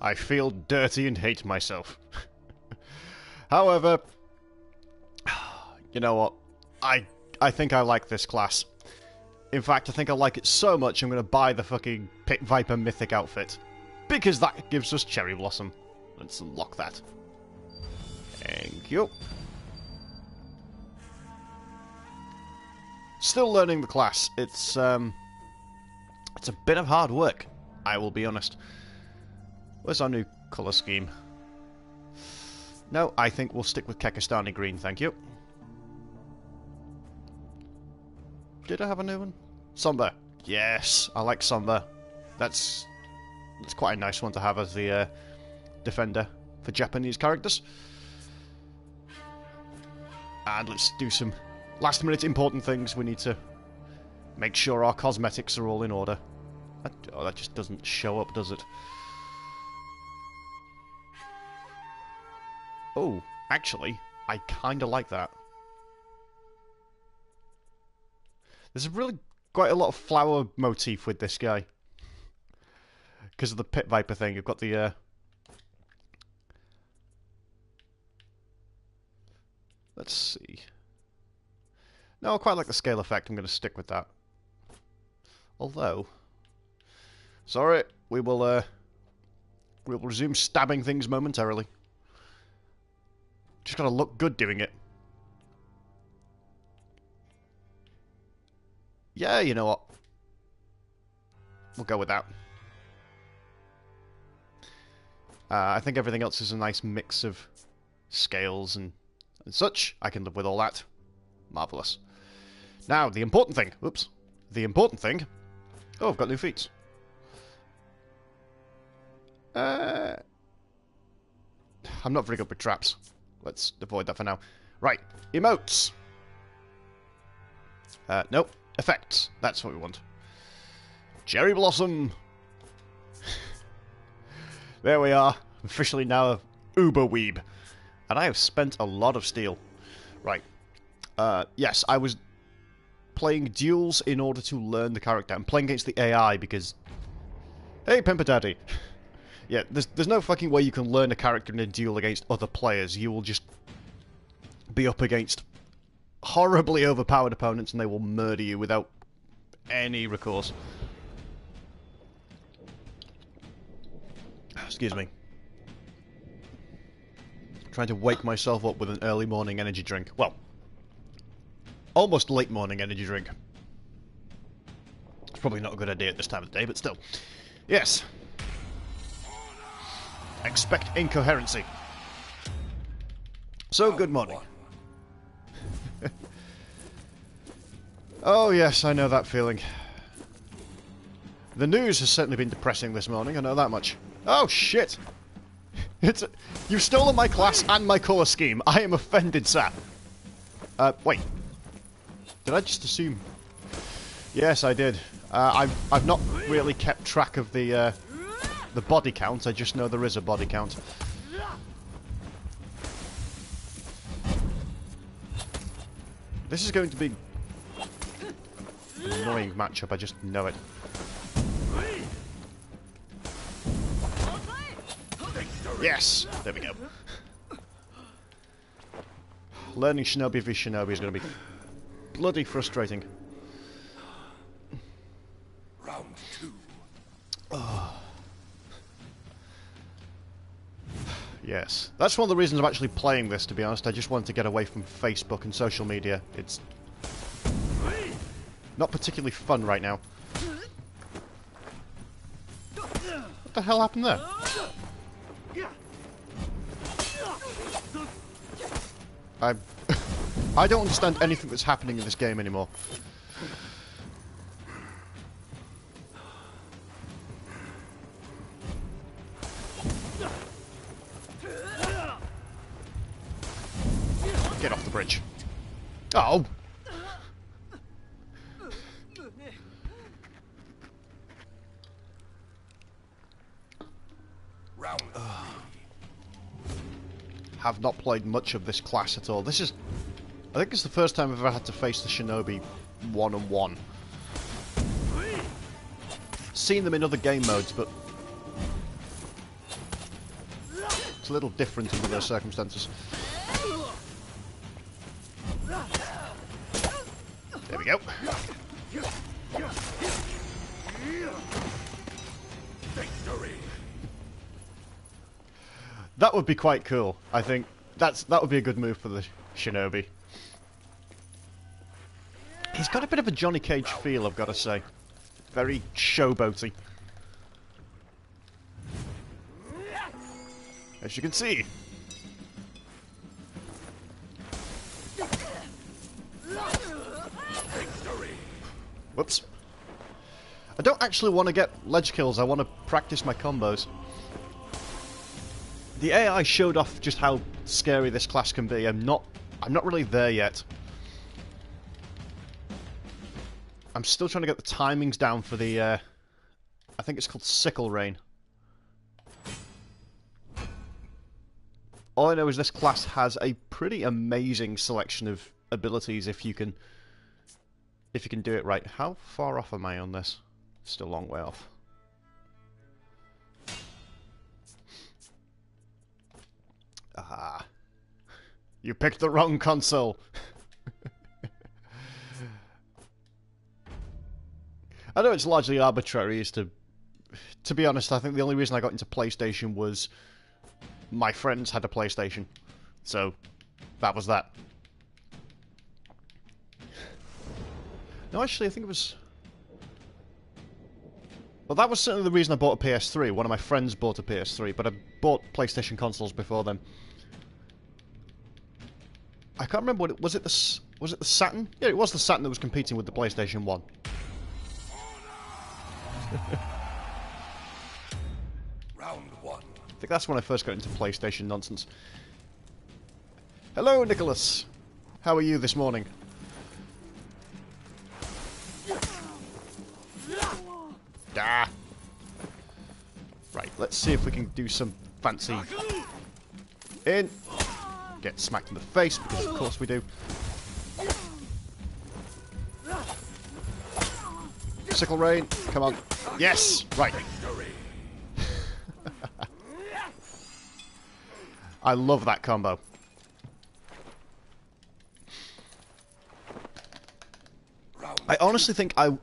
I feel dirty and hate myself. However, you know what? I think I like this class. In fact, I think I like it so much I'm going to buy the fucking Pit Viper Mythic outfit. Because that gives us Cherry Blossom. Let's unlock that. Thank you. Still learning the class. It's a bit of hard work, I will be honest. Where's our new colour scheme? No, I think we'll stick with Kekistani green, thank you. Did I have a new one? Somber. Yes, I like Somber. That's quite a nice one to have as the defender for Japanese characters. And let's do some last minute important things. We need to make sure our cosmetics are all in order. Oh, that just doesn't show up, does it? Oh, actually, I kinda like that. There's really quite a lot of flower motif with this guy. Because of the Pit Viper thing, you've got the... Let's see. No, I quite like the scale effect. I'm going to stick with that. Although... Sorry, we'll resume stabbing things momentarily. Just got to look good doing it. Yeah, you know what? We'll go with that. I think everything else is a nice mix of scales and such. I can live with all that. Marvellous. Now, the important thing. Oops. The important thing. Oh, I've got new feats. I'm not very good with traps. Let's avoid that for now. Right. Emotes. Nope. Effects. That's what we want. Cherry Blossom. There we are. Officially now a uber weeb. And I have spent a lot of steel. Right. Yes, I was playing duels in order to learn the character. I'm playing against the AI because... Hey, Pimper Daddy. Yeah, there's no fucking way you can learn a character in a duel against other players. You will just be up against horribly overpowered opponents and they will murder you without any recourse. Excuse me. Trying to wake myself up with an early morning energy drink. Well, almost late morning energy drink. It's probably not a good idea at this time of the day, but still. Yes. Expect incoherency. So, good morning. Oh yes, I know that feeling. The news has certainly been depressing this morning, I know that much. Oh shit! You've stolen my class and my colour scheme. I am offended, sir. Wait. Did I just assume? Yes, I did. I've not really kept track of the body count. I just know there is a body count. This is going to be an annoying matchup. I just know it. Yes! There we go. Learning Shinobi v Shinobi is going to be bloody frustrating. Round 2. Oh. Yes. That's one of the reasons I'm actually playing this, to be honest. I just want to get away from Facebook and social media. It's not particularly fun right now. What the hell happened there? I don't understand anything that's happening in this game anymore. Get off the bridge. Oh! Round 3. Have not played much of this class at all. This is... I think it's the first time I've ever had to face the Shinobi one-on-one. Seen them in other game modes, but... It's a little different under those circumstances. There we go. Victory. That would be quite cool. I think that would be a good move for the Shinobi. He's got a bit of a Johnny Cage feel, I've got to say. Very showboaty. As you can see. Victory. Whoops. I don't actually want to get ledge kills, I want to practice my combos. The AI showed off just how scary this class can be. I'm not really there yet. I'm still trying to get the timings down for the I think it's called Sickle Rain. All I know is this class has a pretty amazing selection of abilities if you can do it right. How far off am I on this? Still a long way off. Ah. You picked the wrong console. I know it's largely arbitrary as to be honest, I think the only reason I got into PlayStation was my friends had a PlayStation. So, that was that. No, actually, I think it was... Well, that was certainly the reason I bought a PS3. One of my friends bought a PS3, but I bought PlayStation consoles before then. I can't remember what it... Was it the Saturn? Yeah, it was the Saturn that was competing with the PlayStation 1. Round one. I think that's when I first got into PlayStation nonsense. Hello, Nicholas. How are you this morning? Ah. Right, let's see if we can do some fancy... In. Get smacked in the face, because of course we do. Sickle Rain, come on. Yes! Right. I love that combo. I honestly think I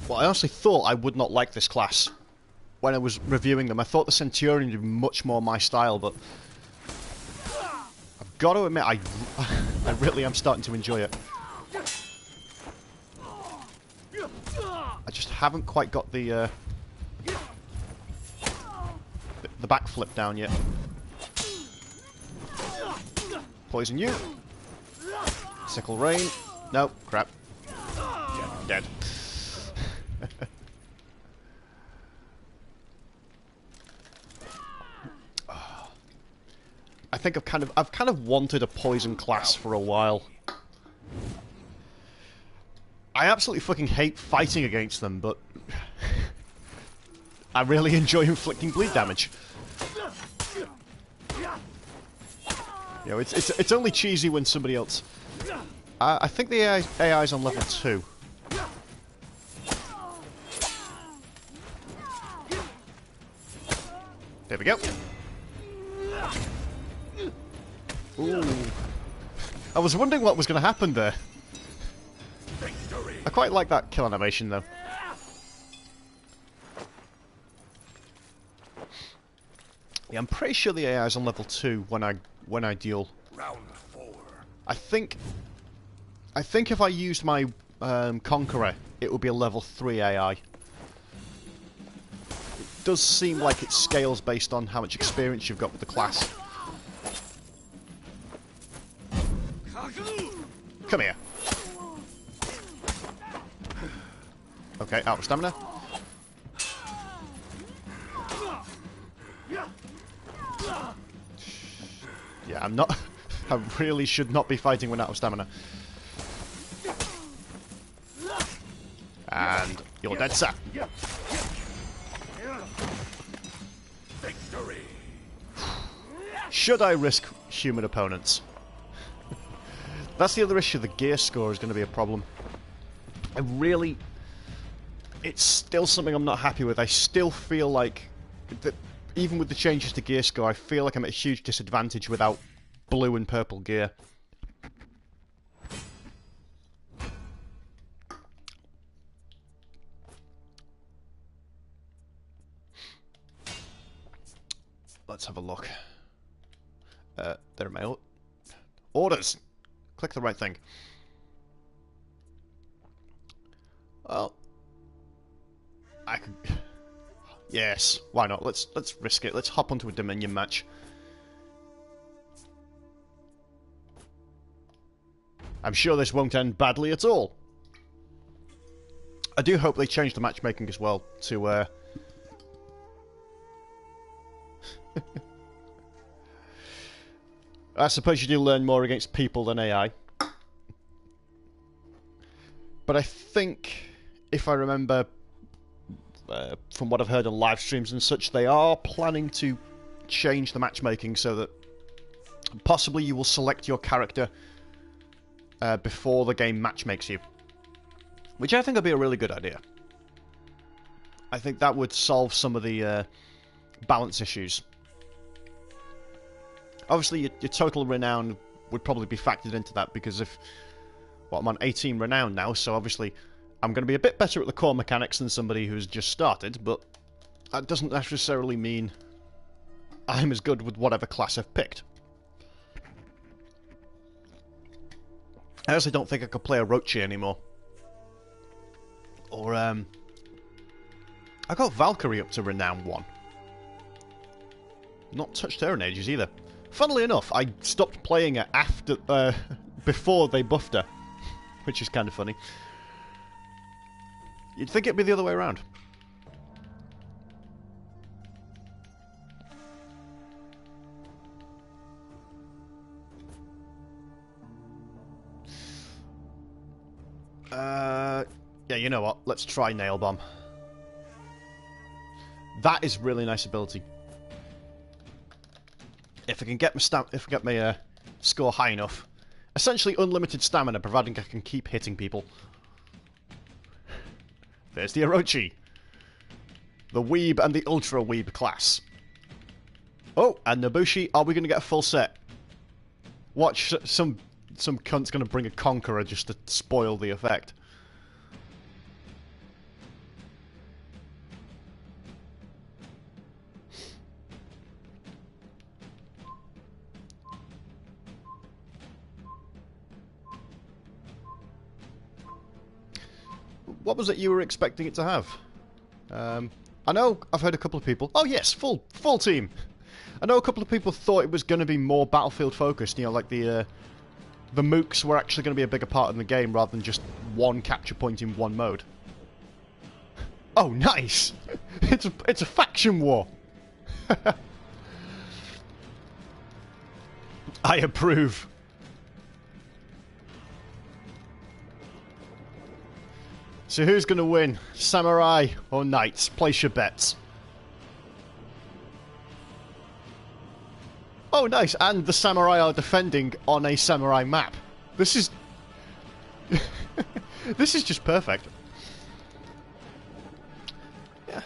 honestly thought I would not like this class when I was reviewing them. I thought the Centurion would be much more my style, but I've got to admit, I really am starting to enjoy it. I just haven't quite got the backflip down yet. Poison you. Sickle Rain. No, crap. Dead. I think I've kind of wanted a poison class for a while. I absolutely fucking hate fighting against them, but I really enjoy inflicting bleed damage. You know, it's only cheesy when somebody else... I think the AI's on level 2. There we go. Ooh. I was wondering what was going to happen there. I quite like that kill animation, though. Yeah, I'm pretty sure the AI is on level 2 when I duel. Round 4. I think if I used my Conqueror, it would be a level 3 AI. It does seem like it scales based on how much experience you've got with the class. Come here. Okay, out of stamina. Yeah, I'm not... I really should not be fighting when out of stamina. And you're dead, sir. Victory. Should I risk human opponents? That's the other issue. The gear score is going to be a problem. It's still something I'm not happy with. I still feel like even with the changes to gear score, I feel like I'm at a huge disadvantage without blue and purple gear. Let's have a look. There are my orders. Click the right thing. Well, I could. Yes, why not? Let's risk it. Let's hop onto a Dominion match. I'm sure this won't end badly at all. I do hope they change the matchmaking as well to I suppose you do learn more against people than AI. But I think, if I remember from what I've heard on live streams and such, they are planning to change the matchmaking so that possibly you will select your character before the game matchmakes you. Which I think would be a really good idea. I think that would solve some of the balance issues. Obviously, your total renown would probably be factored into that, because if... Well, I'm on 18 renown now, so obviously I'm going to be a bit better at the core mechanics than somebody who's just started, but that doesn't necessarily mean I'm as good with whatever class I've picked. I also don't think I could play Orochi anymore. Or, I got Valkyrie up to renown 1. Not touched her in ages either. Funnily enough, I stopped playing her after, before they buffed her, which is kind of funny. You'd think it'd be the other way around. Yeah, you know what? Let's try Nail Bomb. That is really nice ability. If I can get my score high enough, essentially unlimited stamina, providing I can keep hitting people. There's the Orochi, the Weeb and the Ultra Weeb class. Oh, and Nobushi, are we going to get a full set? Watch, some cunt's going to bring a Conqueror just to spoil the effect. What was it you were expecting it to have? I know I've heard a couple of people... Oh yes, full team! I know a couple of people thought it was going to be more Battlefield focused, you know, like the mooks were actually going to be a bigger part of the game rather than just one capture point in one mode. Oh, nice! It's a faction war! I approve. So who's going to win? Samurai or Knights? Place your bets. Oh, nice. And the Samurai are defending on a Samurai map. This is... this is just perfect. Yeah.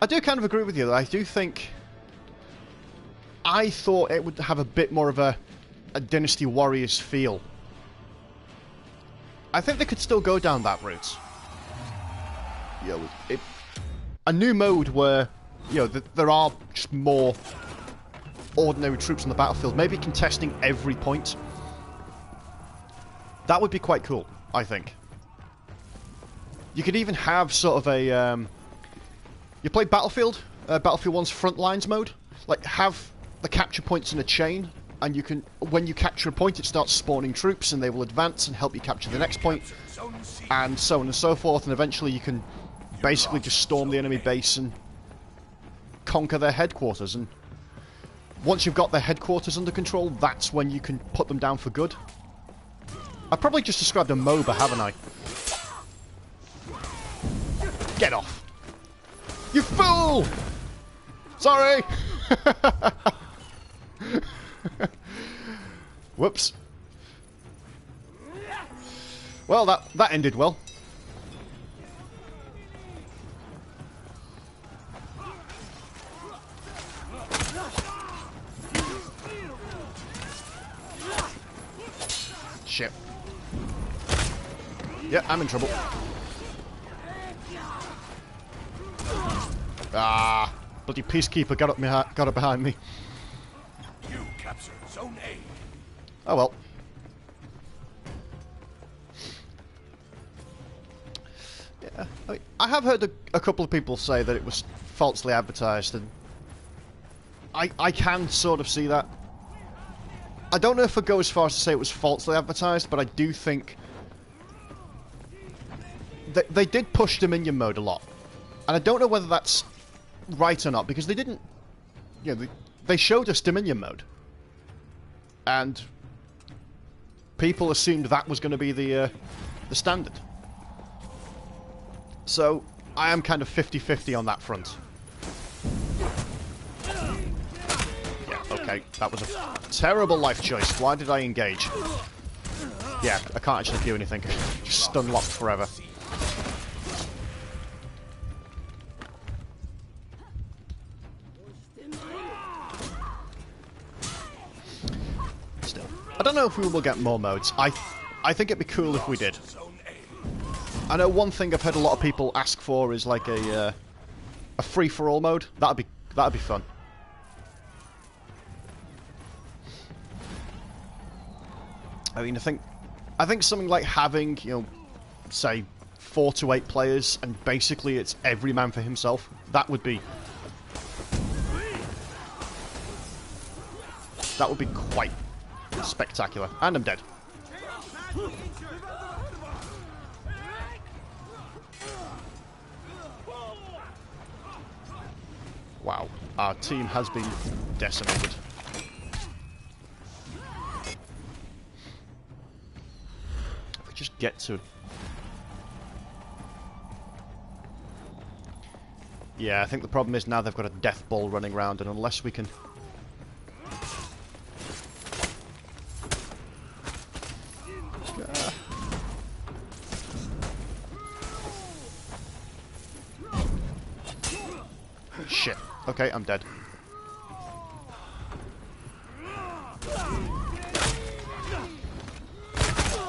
I do kind of agree with you, though. I do think... I thought it would have a bit more of a Dynasty Warriors feel. I think they could still go down that route. You know, a new mode where, you know, there are just more ordinary troops on the battlefield, maybe contesting every point. That would be quite cool, I think. You could even have sort of a... you play Battlefield? Battlefield 1's Frontlines mode? Like, have the capture points in a chain, and you can, when you capture a point, it starts spawning troops, and they will advance and help you capture the next point, and so on and so forth, and eventually you can basically just storm the enemy base and conquer their headquarters, and once you've got their headquarters under control, that's when you can put them down for good. I probably just described a MOBA, haven't I? Get off! You fool! Sorry! Whoops. Well, that ended well. Yeah, I'm in trouble. Ah, bloody peacekeeper got up behind me. You captured Zone A. Oh well. Yeah, I have heard a couple of people say that it was falsely advertised, and I can sort of see that. I don't know if I'd go as far as to say it was falsely advertised, but I do think they did push Dominion mode a lot. And I don't know whether that's right or not, because they didn't... You know, they showed us Dominion mode. And people assumed that was going to be the standard. So, I am kind of 50-50 on that front. Yeah, okay, that was a terrible life choice. Why did I engage? Yeah, I can't actually do anything. Just stun locked forever. Still, I don't know if we will get more modes. I think it'd be cool if we did. I know one thing I've heard a lot of people ask for is like a free-for-all mode. That'd be fun. I mean, I think something like having, you know, say 4 to 8 players and basically it's every man for himself. That would be quite spectacular. And I'm dead. Wow, our team has been decimated. If we just get to... Yeah, I think the problem is now they've got a death ball running around, and unless we can... Shit. Okay, I'm dead.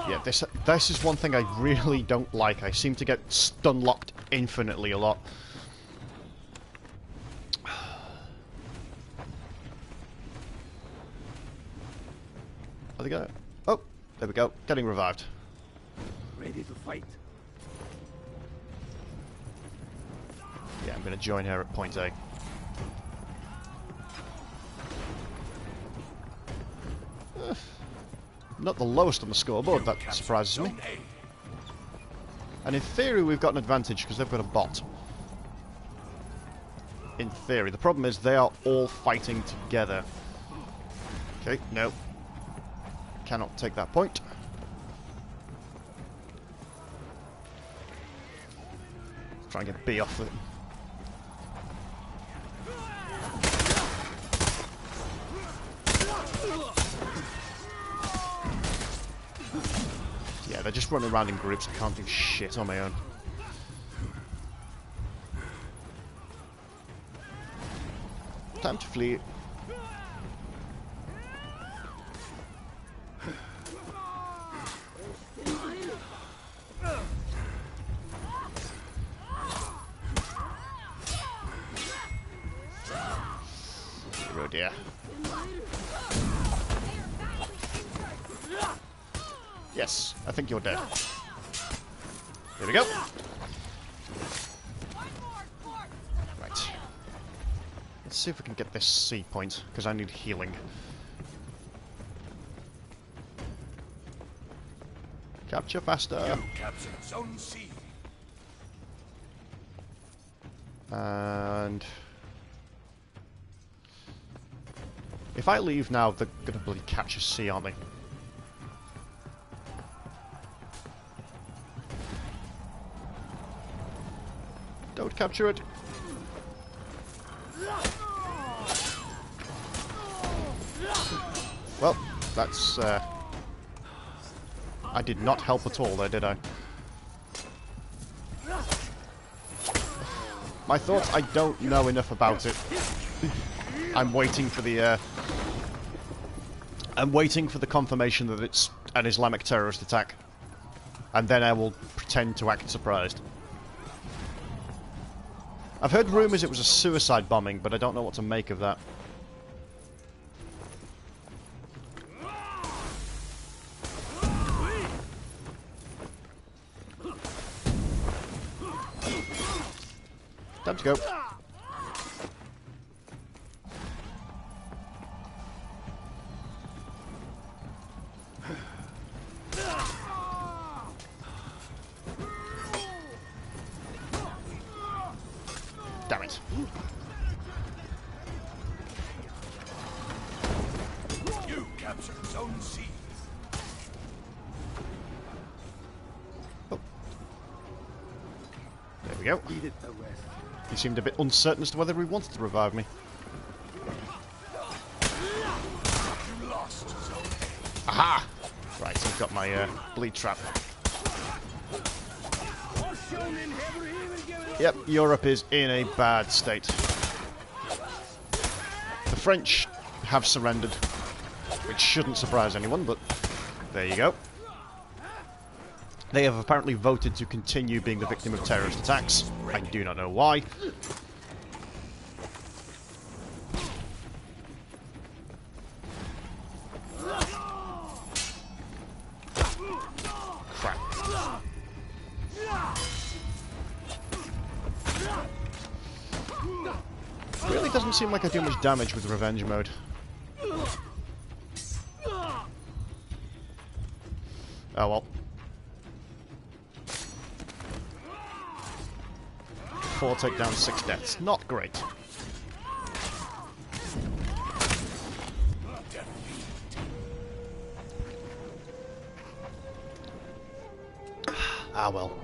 Yeah, this is one thing I really don't like. I seem to get stun locked infinitely a lot. Are they going? Oh, there we go. Getting revived. Ready to fight. Yeah, I'm going to join her at point A. Not the lowest on the scoreboard, that surprises me. And in theory we've got an advantage because they've got a bot. In theory. The problem is they are all fighting together. Okay, no. Cannot take that point. Try and get B off it. Yeah, they're just running around in groups. I can't do shit on my own. Time to flee. Oh dear. Yes, I think you're dead. Here we go. Right. Let's see if we can get this C point, because I need healing. Capture faster. You captured Zone C. And... if I leave now, they're gonna bloody catch a C, aren't they? Don't capture it. Well, that's... I did not help at all there, did I? My thoughts, I don't know enough about it. I'm waiting for the... I'm waiting for the confirmation that it's an Islamic terrorist attack. and then I will pretend to act surprised. I've heard rumours it was a suicide bombing, but I don't know what to make of that. Time to go. Damn it. You captured Zone C. Oh. There we go. He seemed a bit uncertain as to whether he wanted to revive me. You lost Zone A. Aha! Right, I've got my bleed trap. Yep, Europe is in a bad state. The French have surrendered, which shouldn't surprise anyone, but there you go. They have apparently voted to continue being the victim of terrorist attacks. I do not know why. Crap. Really doesn't seem like I do much damage with revenge mode. Oh well. 4 takedowns, 6 deaths. Not great. Ah well.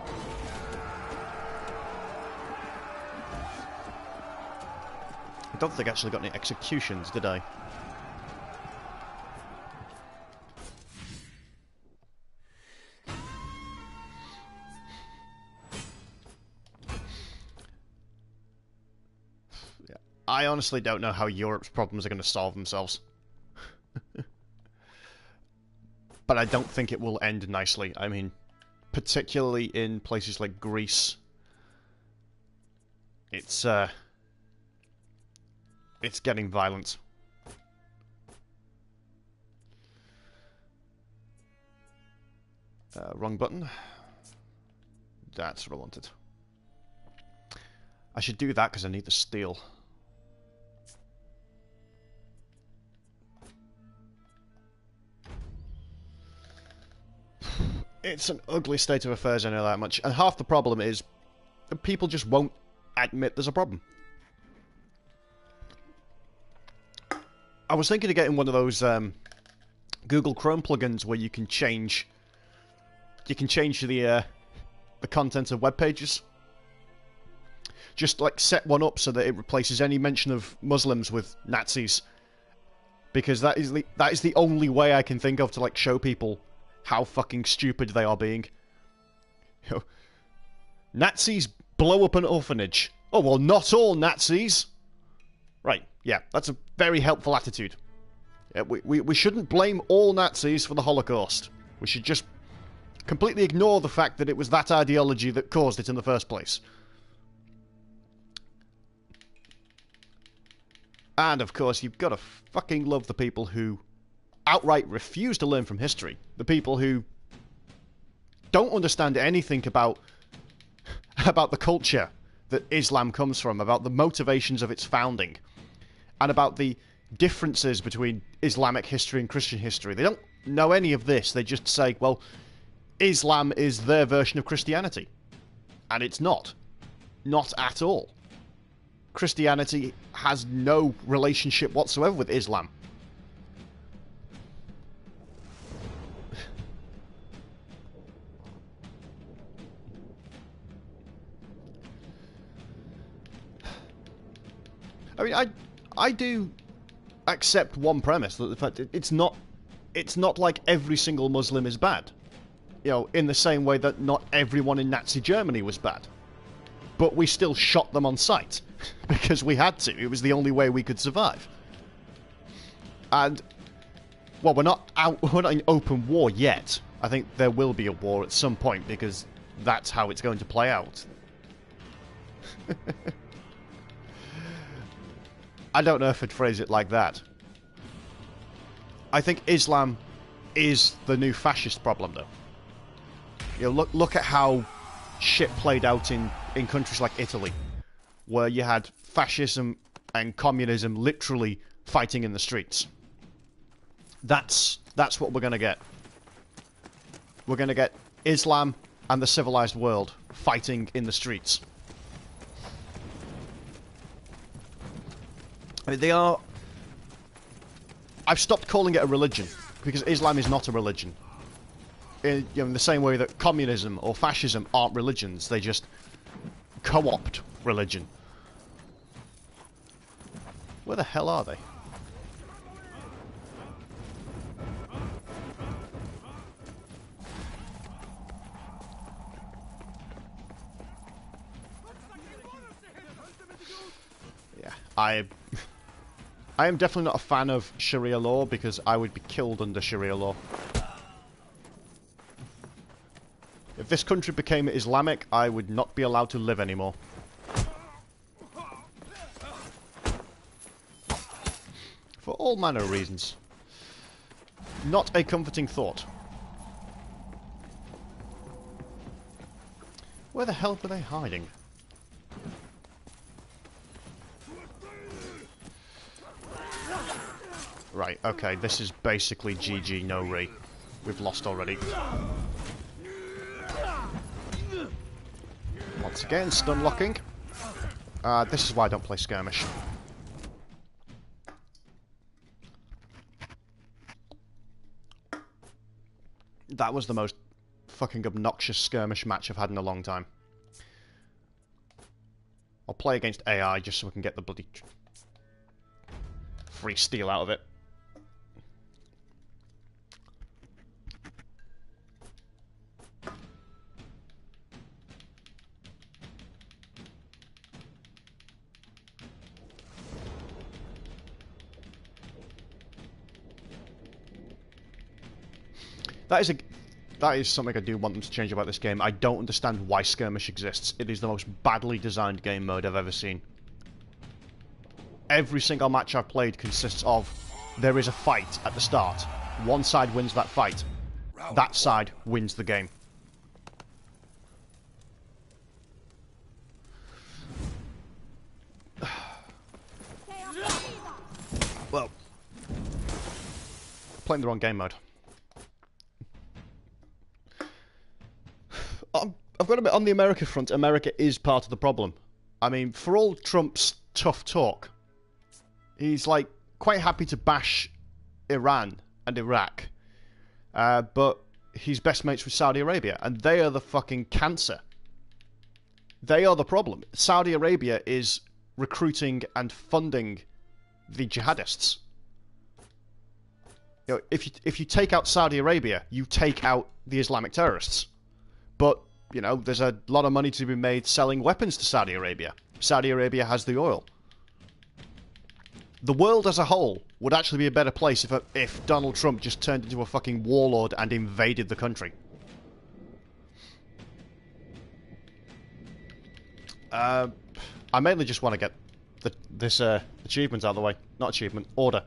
I don't think I actually got any executions, did I? Yeah. I honestly don't know how Europe's problems are going to solve themselves. But I don't think it will end nicely. I mean, particularly in places like Greece. It's getting violent. Wrong button. That's what I wanted. I should do that because I need the steel. It's an ugly state of affairs, I know that much. And half the problem is that people just won't admit there's a problem. I was thinking of getting one of those Google Chrome plugins where you can change the content of web pages. Just like set one up so that it replaces any mention of Muslims with Nazis, because that is the only way I can think of to like show people how fucking stupid they are being. You know, Nazis blow up an orphanage. Oh well, not all Nazis. Right, yeah, that's a very helpful attitude. Yeah, we shouldn't blame all Nazis for the Holocaust. We should just completely ignore the fact that it was that ideology that caused it in the first place. And, of course, you've got to fucking love the people who outright refuse to learn from history. The people who don't understand anything about the culture that Islam comes from, about the motivations of its founding, and about the differences between Islamic history and Christian history. They don't know any of this. They just say, well, Islam is their version of Christianity. And it's not. Not at all. Christianity has no relationship whatsoever with Islam. I mean, I do accept one premise, that the fact it's not like every single Muslim is bad. You know, in the same way that not everyone in Nazi Germany was bad. But we still shot them on sight because we had to. It was the only way we could survive. And well, we're not in open war yet, I think there will be a war at some point, because that's how it's going to play out. I don't know if I'd phrase it like that. I think Islam is the new fascist problem, though. You know, look at how shit played out in countries like Italy, where you had fascism and communism literally fighting in the streets. That's what we're going to get. We're going to get Islam and the civilized world fighting in the streets. I mean, they are... I've stopped calling it a religion, because Islam is not a religion. In the same way that communism or fascism aren't religions, they just co-opt religion. Where the hell are they? Yeah, I am definitely not a fan of Sharia law, because I would be killed under Sharia law. If this country became Islamic, I would not be allowed to live anymore. For all manner of reasons. Not a comforting thought. Where the hell were they hiding? Right, okay, this is basically GG no re. We've lost already. Once again, stun locking. This is why I don't play skirmish. That was the most fucking obnoxious skirmish match I've had in a long time. I'll play against AI just so we can get the bloody free steal out of it. That is something I do want them to change about this game. I don't understand why skirmish exists. It is the most badly designed game mode I've ever seen. Every single match I've played consists of there is a fight at the start. One side wins that fight. That side wins the game. Well, playing the wrong game mode. I've got to admit, on the America front, America is part of the problem. I mean, for all Trump's tough talk, he's, like, quite happy to bash Iran and Iraq. But he's best mates with Saudi Arabia, and they are the fucking cancer. They are the problem. Saudi Arabia is recruiting and funding the jihadists. You know, if you take out Saudi Arabia, you take out the Islamic terrorists. But, you know, there's a lot of money to be made selling weapons to Saudi Arabia. Saudi Arabia has the oil. The world as a whole would actually be a better place if Donald Trump just turned into a fucking warlord and invaded the country. I mainly just want to get this achievement out of the way. Not achievement, order.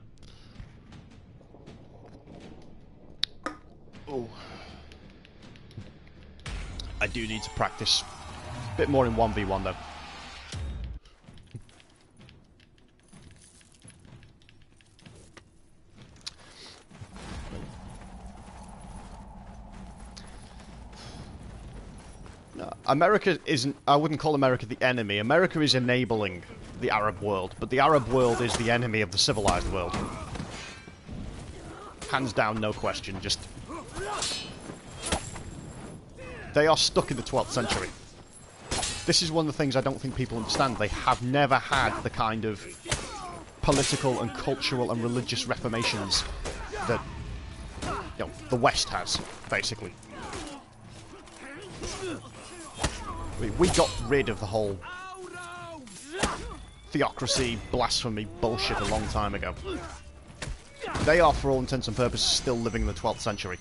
Oh. I do need to practice a bit more in 1v1 though. No, America isn't... I wouldn't call America the enemy. America is enabling the Arab world, but the Arab world is the enemy of the civilized world. Hands down, no question, just... They are stuck in the 12th century. This is one of the things I don't think people understand. They have never had the kind of political and cultural and religious reformations that, you know, the West has, basically. We got rid of the whole theocracy, blasphemy bullshit a long time ago. They are, for all intents and purposes, still living in the 12th century.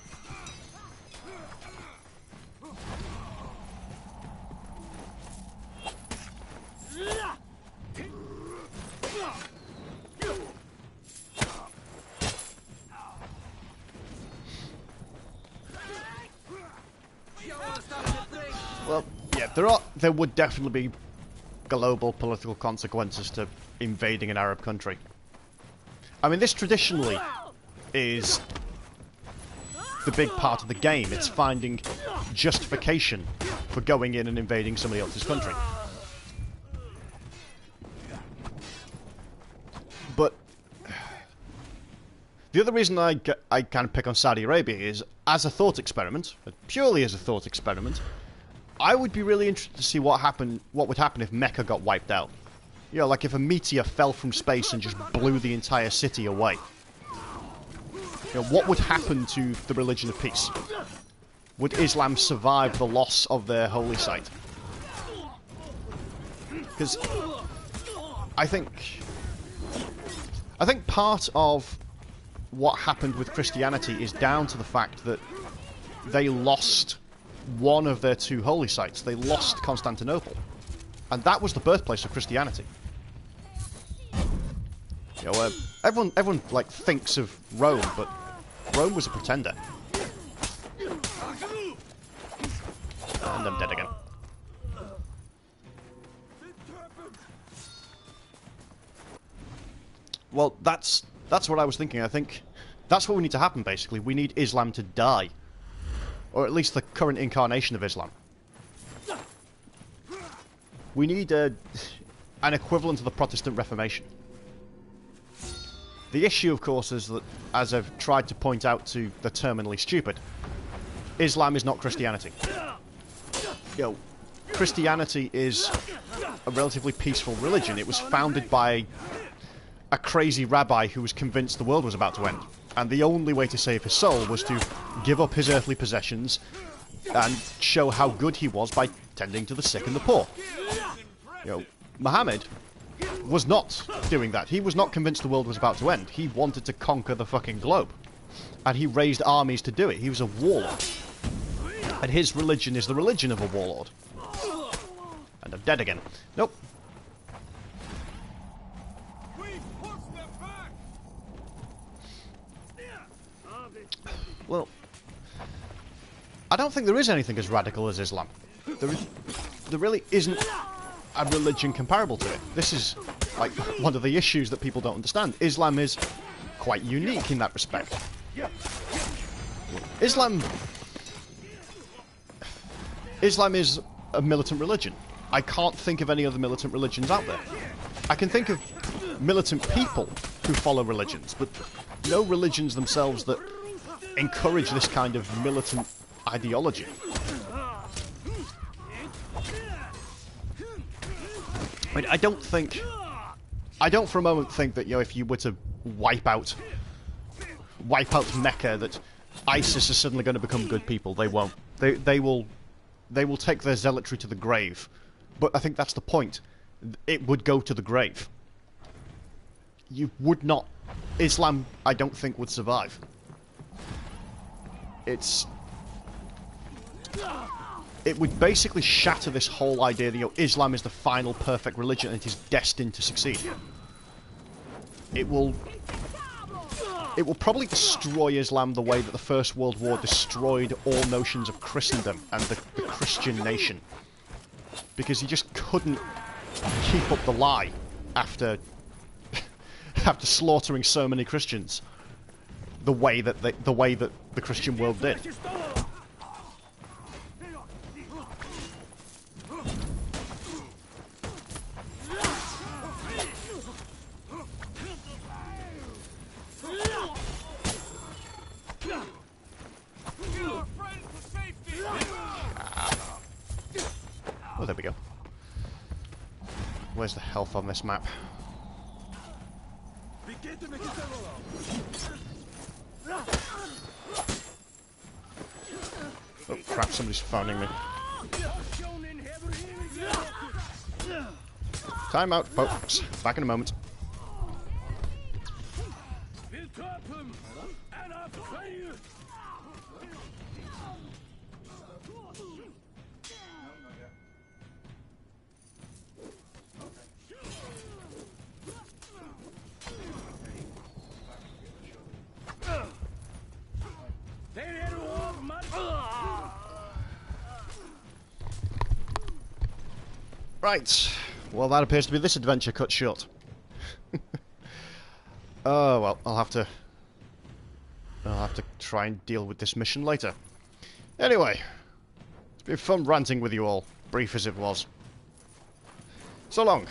there would definitely be global political consequences to invading an Arab country. I mean, this traditionally is the big part of the game. It's finding justification for going in and invading somebody else's country. But the other reason I kind of pick on Saudi Arabia is, as a thought experiment, purely as a thought experiment, I would be really interested to see what would happen if Mecca got wiped out. You know, like if a meteor fell from space and just blew the entire city away. You know, what would happen to the religion of peace? Would Islam survive the loss of their holy site? Because I think part of what happened with Christianity is down to the fact that they lost one of their two holy sites. They lost Constantinople. And that was the birthplace of Christianity. You know, everyone like thinks of Rome, but Rome was a pretender. And I'm dead again. Well, that's what I was thinking. I think that's what we need to happen, basically. We need Islam to die. Or at least the current incarnation of Islam. We need an equivalent of the Protestant Reformation. The issue, of course, is that, as I've tried to point out to the terminally stupid, Islam is not Christianity. You know, Christianity is a relatively peaceful religion. It was founded by a crazy rabbi who was convinced the world was about to end. And the only way to save his soul was to give up his earthly possessions and show how good he was by tending to the sick and the poor. You know, Muhammad was not doing that. He was not convinced the world was about to end. He wanted to conquer the fucking globe. And he raised armies to do it. He was a warlord. And his religion is the religion of a warlord. And I'm dead again. Nope. Well, I don't think there is anything as radical as Islam. There really isn't a religion comparable to it. This is, like, one of the issues that people don't understand. Islam is quite unique in that respect. Islam is a militant religion. I can't think of any other militant religions out there. I can think of militant people who follow religions, but no religions themselves that encourage this kind of militant ideology. I mean, I don't for a moment think that, you know, if you were to wipe out Mecca, that ISIS is suddenly going to become good people. They won't. They will take their zealotry to the grave. But I think that's the point. It would go to the grave. You would not... Islam, I don't think, would survive. It would basically shatter this whole idea that, you know, Islam is the final perfect religion and it is destined to succeed. It will probably destroy Islam the way that the First World War destroyed all notions of Christendom and the Christian nation. Because you just couldn't keep up the lie after slaughtering so many Christians the way that the Christian world did. Oh, there we go. Where's the health on this map? Oh crap, somebody's phoning me. Time out, folks. Back in a moment. Right. Well, that appears to be this adventure cut short. Oh, well, I'll have to try and deal with this mission later. Anyway, it's been fun ranting with you all, brief as it was. So long.